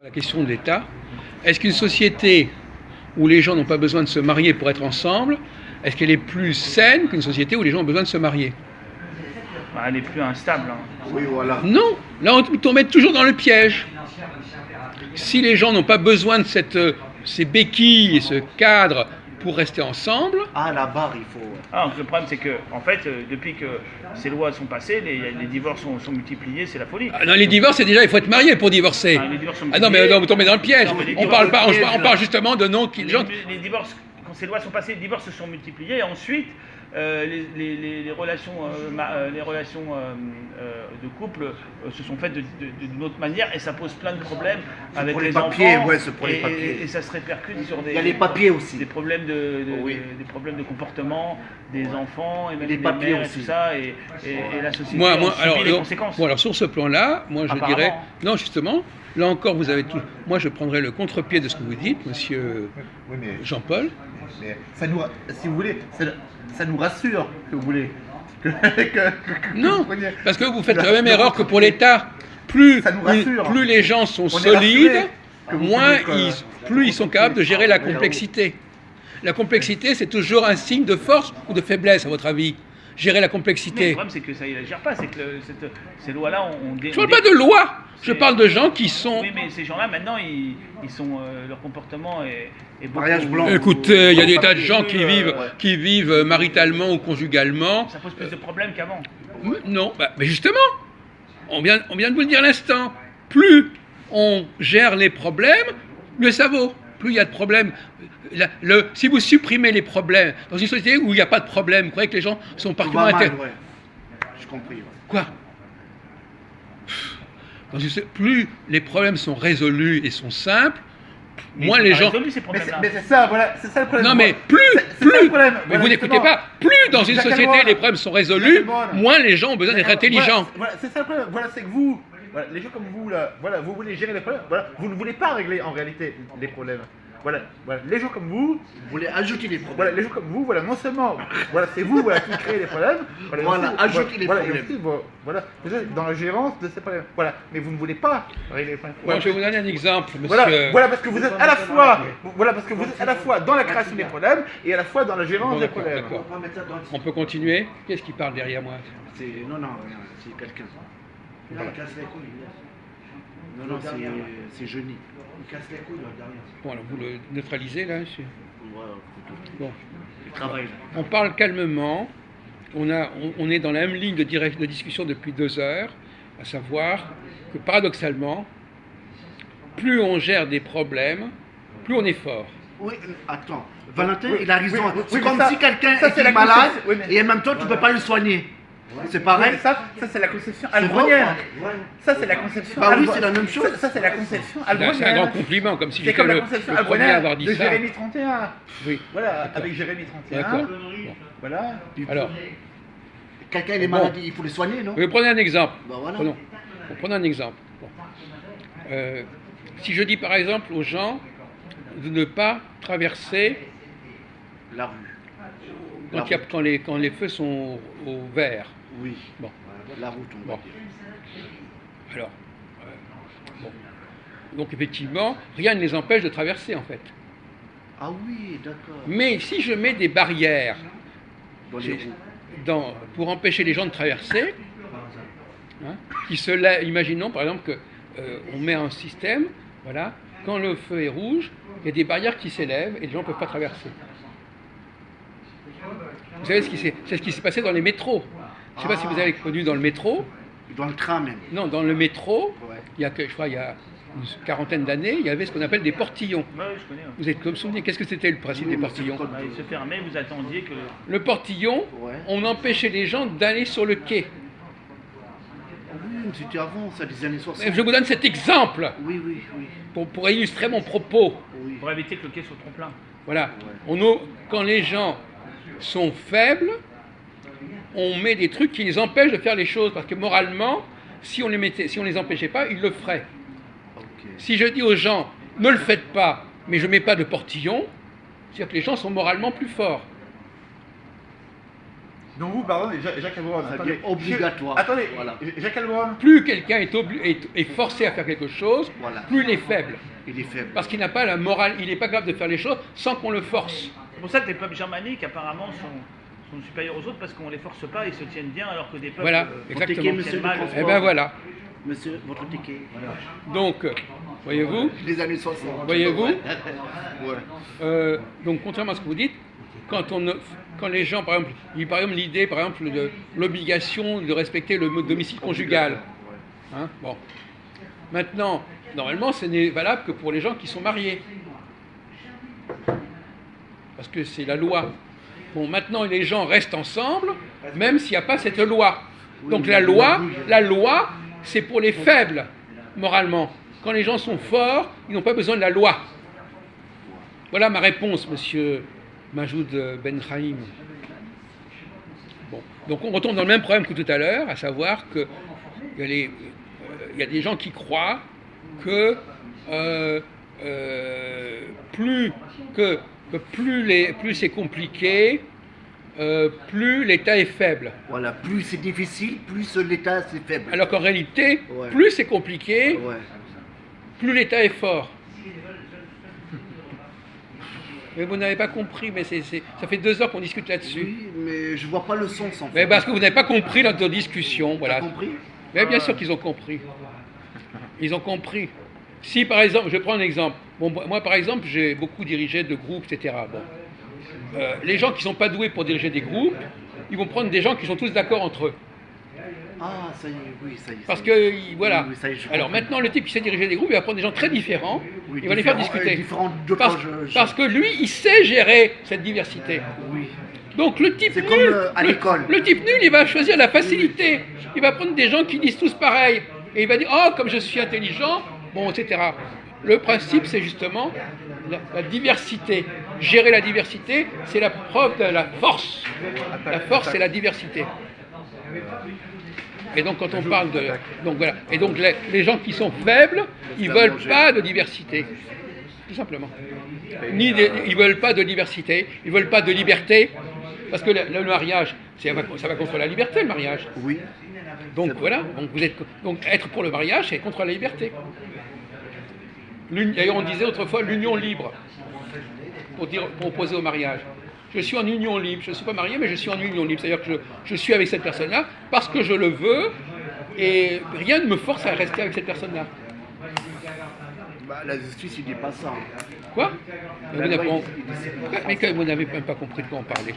La question de l'État, est-ce qu'une société où les gens n'ont pas besoin de se marier pour être ensemble, est-ce qu'elle est plus saine qu'une société où les gens ont besoin de se marier? Elle est plus instable. Oui, voilà. Non, là on tombe toujours dans le piège. Si les gens n'ont pas besoin de ces béquilles et ce cadre pour rester ensemble... Ah, la barre, il faut... Ah, le problème, c'est que, en fait, depuis que ces lois sont passées, les divorces sont multipliés, c'est la folie. Ah non, les divorces, c'est déjà, il faut être marié pour divorcer. Les divorces sont Ah non, mais multipliés. vous tombez dans le piège. Non, mais les On parle pas, pièges, on parle justement de non... Les divorces, quand ces lois sont passées, les divorces se sont multipliés, et ensuite, les relations, de couple se sont faites d'une autre manière, et ça pose plein de problèmes avec pour les les papiers, enfants, ouais, c'est pour les papiers. et ça se répercute sur Il y a les papiers aussi. des problèmes Oui. des problèmes de comportement des enfants, et même Les des papiers mères, et aussi. tout ça, et la société Moi, en subit les conséquences. alors sur ce plan-là, moi je Apparemment. dirais, non justement, là encore vous avez tout. Moi je prendrais le contre-pied de ce que vous dites, Monsieur Oui, mais, Jean-Paul. mais ça nous, si vous voulez, ça nous rassure que vous voulez. Non, parce que vous faites la même erreur que pour l'État. Plus les gens sont solides, plus ils sont capables de gérer la complexité. La complexité, c'est toujours un signe de force ou de faiblesse, à votre avis? Gérer la Mais le complexité. problème, c'est que ça ne gère pas, c'est que ces lois-là, Je ne parle pas de loi, je parle de gens qui sont... Oui, mais ces gens-là, maintenant, ils sont, leur comportement est beaucoup... Mariage blanc. Écoutez, il y a des tas de gens ouais. qui vivent maritalement ou conjugalement. Ça pose plus de problèmes qu'avant. Non, mais justement, on vient de vous le dire à l'instant. Plus on gère les problèmes, mieux ça vaut. Plus il y a de problèmes. Si vous supprimez les problèmes dans une société où il n'y a pas de problème, vous croyez que les gens sont particulièrement intéressés? Ouais. J'ai compris. Ouais. Quoi? Plus les problèmes sont résolus et sont simples, moins les gens... Résolu ces problèmes-là. Mais c'est ça, voilà, c'est ça le problème. Non mais C'est ça le problème. mais Voilà, vous n'écoutez justement. pas, plus dans une Jacques société Almoine. les problèmes sont résolus, Jacques Almoine. moins les gens ont besoin d'être intelligents. Voilà, c'est ça le problème. Voilà, c'est que vous, voilà, les gens comme vous là, voilà, vous voulez gérer les problèmes. Voilà, vous ne voulez pas régler en réalité les problèmes. Voilà, les gens comme vous voulez ajouter les problèmes. Voilà, les gens comme vous, voilà, non seulement, voilà, c'est vous, voilà, qui créez les problèmes. Voilà, ajouter les problèmes. Et aussi, voilà, vous êtes dans la gérance de ces problèmes. Voilà, mais vous ne voulez pas régler les problèmes. Moi, je vais vous donner un exemple, monsieur. Voilà, parce que vous êtes à la fois, voilà, parce que vous êtes à la fois dans la création des problèmes et à la fois dans la gérance Bon, des d'accord, problèmes. d'accord. On peut continuer? Qu'est-ce qui parle derrière moi? Non, rien, c'est quelqu'un. Voilà. Il casse les couilles. Non, c'est Jeuni. Il casse les couilles derrière. Bon, alors vous le neutralisez là? Bon. Il travaille. On parle calmement. On est dans la même ligne de discussion depuis 2 heures, à savoir que paradoxalement, plus on gère des problèmes, plus on est fort. Oui, attends. Valentin, Oui, il a raison. oui, C'est mais comme ça- si quelqu'un ça, c'est est la malade conception. Oui, mais- et en même temps, tu ne peux pas le soigner. C'est pareil. Ouais, ça c'est la conception C'est albronienne. vrai, Ça, c'est la conception Bah oui, albronienne. c'est la même chose. Ça, c'est la conception C'est un grand albronienne. compliment, comme si C'est j'étais comme la le conception premier à albronienne avoir dit de ça. Jérémie 31. Oui, Voilà, avec Jérémie 31. d'accord. Voilà. Alors, Quelqu'un est Bon. malade, il faut le soigner, non? vous prenez un exemple. Bah voilà. Prenons un exemple. Bon. Si je dis par exemple aux gens de ne pas traverser La rue. quand les feux sont au vert. Oui. Bon. La route, on va Bon. dire. Alors, bon. Donc effectivement, rien ne les empêche de traverser en fait. Ah oui, d'accord. Mais si je mets des barrières Dans les roues. pour empêcher les gens de traverser, hein, imaginons par exemple que on met un système, voilà, quand le feu est rouge, il y a des barrières qui s'élèvent et les gens ne peuvent pas traverser. Vous savez c'est ce qui s'est passé dans les métros. Je ne sais pas si vous avez connu dans le métro. Dans le train même. Non, dans le métro, Ouais. je crois il y a une quarantaine d'années, il y avait ce qu'on appelle des portillons. Oui, je connais. Vous êtes comme souvenez, qu'est-ce que c'était le principe des portillons? Il se fermait, vous attendiez que... Le portillon, Ouais. on empêchait les gens d'aller sur le quai. Oui, mais c'était avant, ça, des années 60. Je vous donne cet exemple Oui. pour illustrer mon propos. Oui. Pour éviter que le quai soit trop plein. Voilà. Quand les gens sont faibles, on met des trucs qui les empêchent de faire les choses. Parce que moralement, si on les empêchait pas, ils le feraient. Ok. Si je dis aux gens, ne le faites pas, mais je ne mets pas de portillon, c'est-à-dire que les gens sont moralement plus forts. Donc vous, pardon, Jacques Alboron, Ça devient obligatoire. Attendez, Voilà. Jacques Alboron. Plus quelqu'un est forcé à faire quelque chose, Voilà. plus il est faible. Il est faible. Parce qu'il n'a pas la morale, il n'est pas capable de faire les choses sans qu'on le force. C'est pour ça que les peuples germaniques, apparemment, sont supérieurs aux autres parce qu'on ne les force pas, ils se tiennent bien, alors que des peuples Voilà, tiennent exactement. monsieur, mal. Et ben voilà. Monsieur, votre ticket. Donc, voyez-vous, Les années 60. Voyez-vous Ouais. donc contrairement à ce que vous dites, quand les gens, par exemple, l'idée, par exemple, de l'obligation de respecter le domicile conjugal. Hein, bon. Maintenant, normalement, ce n'est valable que pour les gens qui sont mariés. Parce que c'est la loi. Bon, maintenant, les gens restent ensemble, même s'il n'y a pas cette loi. Donc la loi, c'est pour les faibles, moralement. Quand les gens sont forts, ils n'ont pas besoin de la loi. Voilà ma réponse, monsieur Majoud Ben Chaim. Bon. Donc on retombe dans le même problème que tout à l'heure, à savoir qu'il y a des gens qui croient que plus c'est compliqué, plus l'État est faible. Voilà, plus c'est difficile, plus l'État c'est faible. Alors qu'en réalité, Ouais. plus c'est compliqué, Ouais. plus l'État est fort. Mais vous n'avez pas compris, mais ça fait 2 heures qu'on discute là-dessus. Oui, mais je vois pas le sens en fait. Mais parce que vous n'avez pas compris notre discussion, T'as voilà. compris? Mais bien sûr qu'ils ont compris. Ils ont compris. Si par exemple, je prends un exemple. Bon, moi par exemple, j'ai beaucoup dirigé de groupes, etc. Bon. Les gens qui ne sont pas doués pour diriger des groupes, ils vont prendre des gens qui sont tous d'accord entre eux. Ah, ça y est, oui, ça y est. Parce ça y est. que, voilà. Oui, oui, ça y est, je Alors comprends. maintenant, le type qui sait diriger des groupes, il va prendre des gens très différents, Oui, il va les faire différents, discuter. différents de Parce, quand parce que lui, il sait gérer cette diversité. Oui. Donc le type C'est nul, comme à l'école. le type nul, il va choisir la facilité. Il va prendre des gens qui disent tous pareil. Et il va dire, oh, comme je suis intelligent, bon, etc. Le principe, c'est justement la diversité. Gérer la diversité, c'est la preuve de la force. La force, c'est la diversité. Et donc, quand on parle de... Donc, voilà. Et donc, les gens qui sont faibles, ils ne veulent pas de diversité. Tout simplement. Ils ne veulent pas de diversité, ils ne veulent pas de liberté. Parce que le mariage, ça va contre la liberté, le mariage. Oui. Donc voilà, donc être pour le mariage, c'est contre la liberté. D'ailleurs, on disait autrefois l'union libre, pour opposer au mariage. Je suis en union libre, je ne suis pas marié, mais je suis en union libre. C'est-à-dire que je suis avec cette personne-là parce que je le veux et rien ne me force à rester avec cette personne-là. Bah, la justice, il dit pas ça. Quoi? La loi, il dit Mais que vous n'avez même pas compris de quoi on parlait.